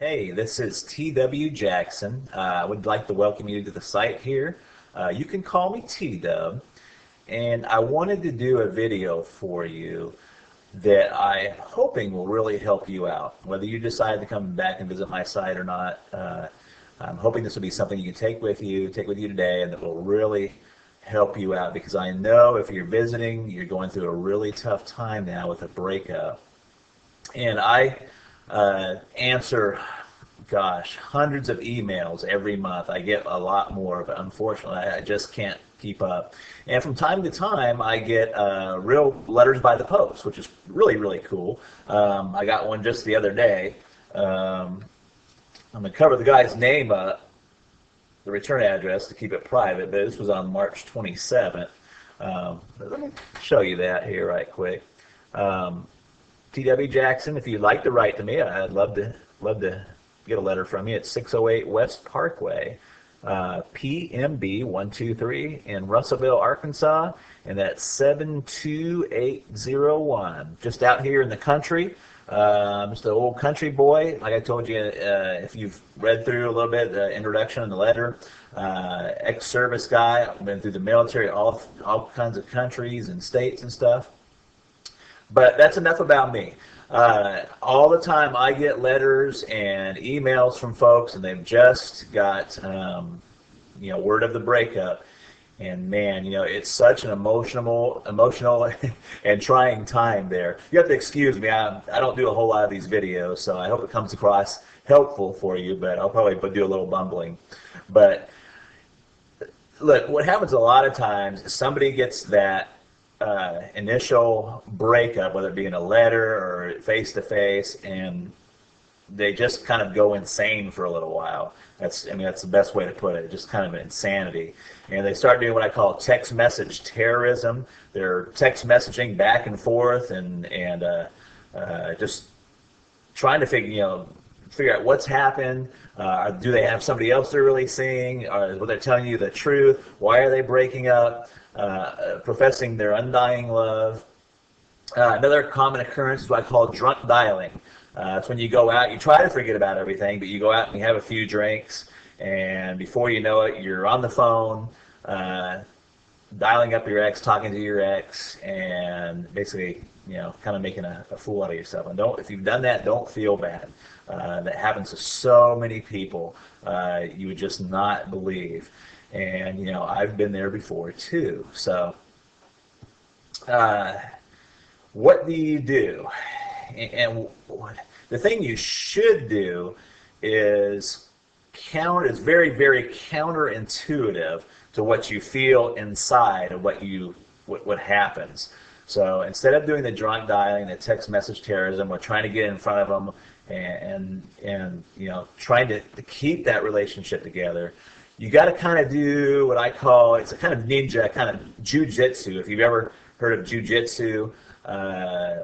Hey, this is TW Jackson. I would like to welcome you to the site here. You can call me T-Dub, and I wanted to do a video for you that I'm hoping will really help you out. Whether you decide to come back and visit my site or not, I'm hoping this will be something you can take with you today, and that will really help you out, because I know if you're visiting, you're going through a really tough time now with a breakup. And I answer, gosh, hundreds of emails every month. I get a lot more, but unfortunately, I just can't keep up. And from time to time, I get real letters by the post, which is really, really cool. I got one just the other day. I'm going to cover the guy's name up, the return address, to keep it private, but this was on March 27th. Let me show you that here right quick. T.W. Jackson, if you'd like to write to me, I'd love to get a letter from you. It's 608 West Parkway, PMB 123 in Russellville, Arkansas, and that's 72801. Just out here in the country. Just an old country boy. Like I told you, if you've read through a little bit the introduction and the letter, ex-service guy. I've been through the military, all kinds of countries and states and stuff. But that's enough about me. All the time I get letters and emails from folks, and they've just got word of the breakup. And man, it's such an emotional and trying time there. You have to excuse me. I don't do a whole lot of these videos, so I hope it comes across helpful for you, but I'll probably do a little bumbling. But look, what happens a lot of times is somebody gets that initial breakup, whether it be in a letter or face-to-face, and they just kind of go insane for a little while. That's the best way to put it, just kind of an insanity. And they start doing what I call text message terrorism. They're text messaging back and forth and just trying to figure out what's happened. Do they have somebody else they're really seeing? Are they telling you the truth? Why are they breaking up? Professing their undying love. Another common occurrence is what I call drunk dialing. It's when you go out, you try to forget about everything, but you go out and you have a few drinks, and before you know it, you're on the phone, dialing up your ex, talking to your ex, and basically, kind of making a fool out of yourself. And if you've done that, don't feel bad. That happens to so many people. You would just not believe. And I've been there before too. So what do you do? And the thing you should do is very, very counterintuitive to what you feel inside of what happens. So instead of doing the drunk dialing, the text message terrorism, we're trying to get in front of them and trying to keep that relationship together. You got to kind of do what I call, it's a kind of ninja, kind of jujitsu. If you've ever heard of jujitsu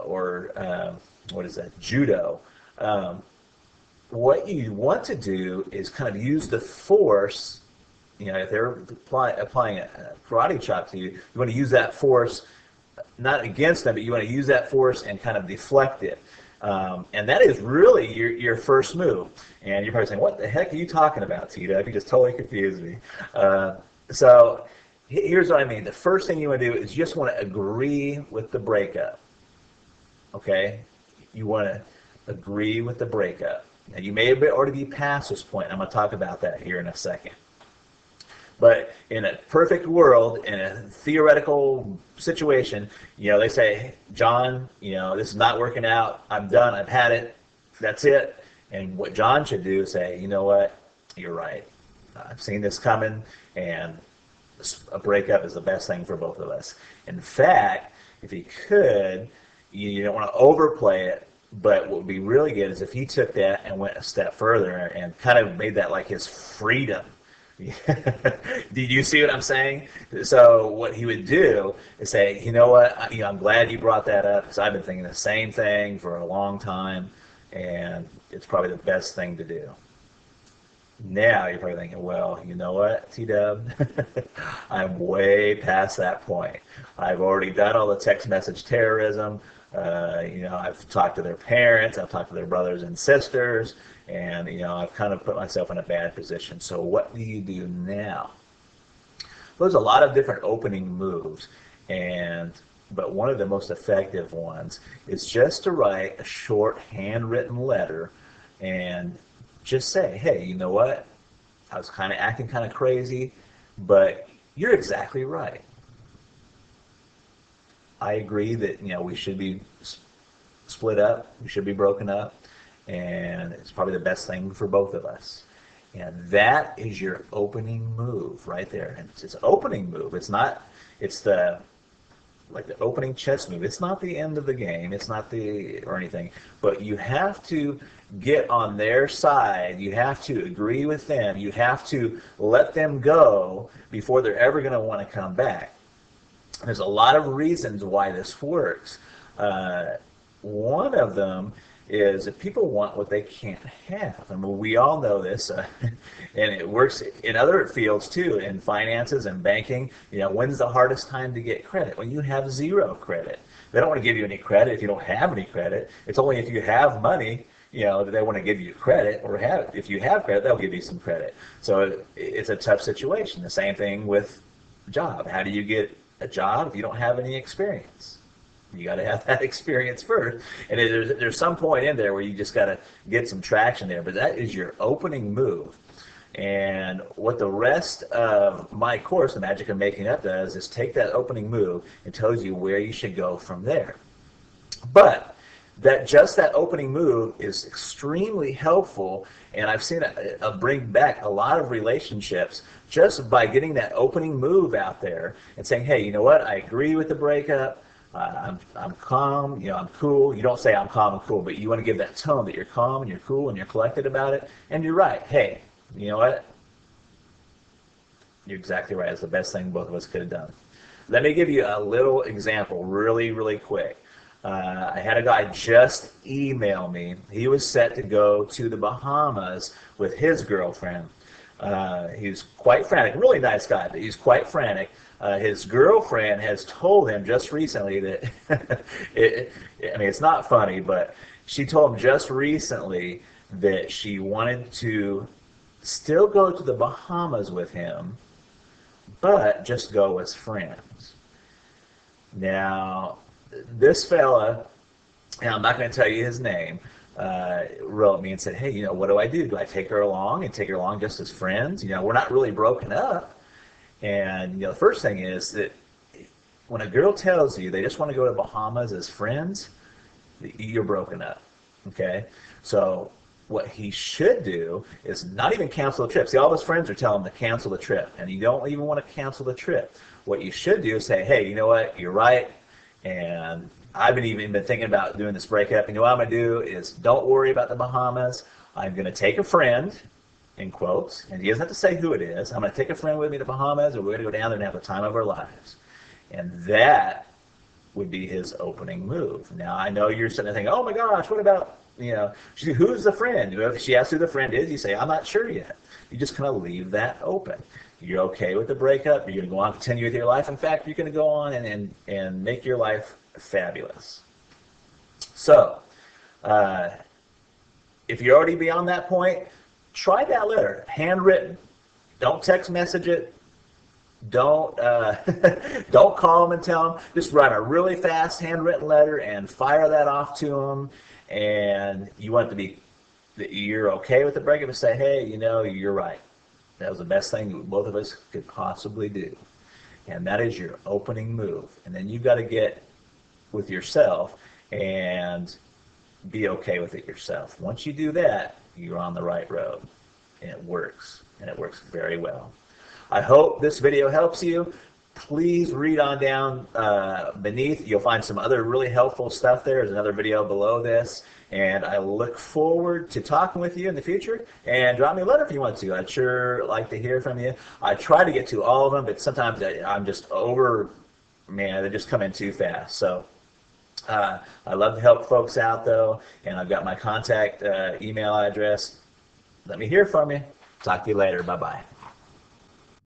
or what is that, judo, what you want to do is kind of use the force. If they're applying a karate chop to you, you want to use that force, not against them, but you want to use that force and kind of deflect it. And that is really your first move. And you're probably saying, what the heck are you talking about, Tito? You just totally confused me. So here's what I mean. The first thing you want to do is you just want to agree with the breakup. Okay? You want to agree with the breakup. Now, you may have already be past this point. I'm going to talk about that here in a second. But in a perfect world, in a theoretical situation, they say, John, this is not working out. I'm done. I've had it. That's it. And what John should do is say, you know what? You're right. I've seen this coming, and a breakup is the best thing for both of us. In fact, if he could, you don't want to overplay it, but what would be really good is if he took that and went a step further and kind of made that like his freedom. Did you see what I'm saying? So what he would do is say, you know what, I'm glad you brought that up, because I've been thinking the same thing for a long time, and it's probably the best thing to do. Now you're probably thinking, well, you know what, T-Dub, I'm way past that point. I've already done all the text message terrorism. I've talked to their parents, I've talked to their brothers and sisters, and I've kind of put myself in a bad position. So what do you do now? There's a lot of different opening moves, but one of the most effective ones is just to write a short handwritten letter and just say, hey, you know what? I was kind of acting kind of crazy, but you're exactly right. I agree that we should be split up, we should be broken up, and it's probably the best thing for both of us. And that is your opening move right there. And it's an opening move. It's not. It's the opening chess move. It's not the end of the game. It's not or anything. But you have to get on their side. You have to agree with them. You have to let them go before they're ever going to want to come back. There's a lot of reasons why this works. One of them is that people want what they can't have. I mean, we all know this, and it works in other fields too, in finances and banking. When's the hardest time to get credit? When you have zero credit. They don't want to give you any credit if you don't have any credit. It's only if you have money, that they want to give you credit, or if you have credit, they'll give you some credit. So it's a tough situation. The same thing with a job. How do you get a job if you don't have any experience? You got to have that experience first, and there's some point in there where you just got to get some traction there. But that is your opening move, and what the rest of my course, The Magic of Making Up, does is take that opening move and tells you where you should go from there. But that opening move is extremely helpful, and I've seen it bring back a lot of relationships just by getting that opening move out there and saying, hey, you know what? I agree with the breakup. I'm calm, I'm cool. You don't say I'm calm and cool, but you want to give that tone that you're calm and you're cool and you're collected about it. And you're right. Hey, you know what? You're exactly right. It's the best thing both of us could have done. Let me give you a little example really, really quick. I had a guy just email me. He was set to go to the Bahamas with his girlfriend. He's quite frantic. Really nice guy, but he's quite frantic. His girlfriend has told him just recently that, it's not funny, but she told him just recently that she wanted to still go to the Bahamas with him, but just go as friends. Now, this fella, and I'm not going to tell you his name, wrote me and said, hey, what do I do? Do I take her along and take her along just as friends? We're not really broken up. And the first thing is that when a girl tells you they just want to go to Bahamas as friends, you're broken up. Okay? So what he should do is not even cancel the trip. See, all his friends are telling him to cancel the trip, and you don't even want to cancel the trip. What you should do is say, hey, you know what? You're right, and I've even been thinking about doing this breakup. And what I'm going to do is don't worry about the Bahamas. I'm going to take a friend, in quotes, and he doesn't have to say who it is. I'm going to take a friend with me to Bahamas, and we're going to go down there and have the time of our lives. And that would be his opening move. Now, I know you're sitting there thinking, oh my gosh, what about, who's the friend? If she asks who the friend is, you say, I'm not sure yet. You just kind of leave that open. You're okay with the breakup. You're going to go on and continue with your life. In fact, you're going to go on and make your life fabulous. So, if you're already beyond that point, try that letter, handwritten. Don't text message it. Don't don't call them and tell them. Just write a really fast handwritten letter and fire that off to them. And you want it to be that you're okay with the breakup and say, hey, you're right. That was the best thing both of us could possibly do. And that is your opening move. And then you've got to get with yourself and be okay with it yourself. Once you do that, you're on the right road. And it works. And it works very well. I hope this video helps you. Please read on down beneath. You'll find some other really helpful stuff there. There's another video below this. And I look forward to talking with you in the future. And drop me a letter if you want to. I'd sure like to hear from you. I try to get to all of them, but sometimes I'm just they just come in too fast. So I love to help folks out, though. And I've got my contact email address. Let me hear from you. Talk to you later. Bye-bye.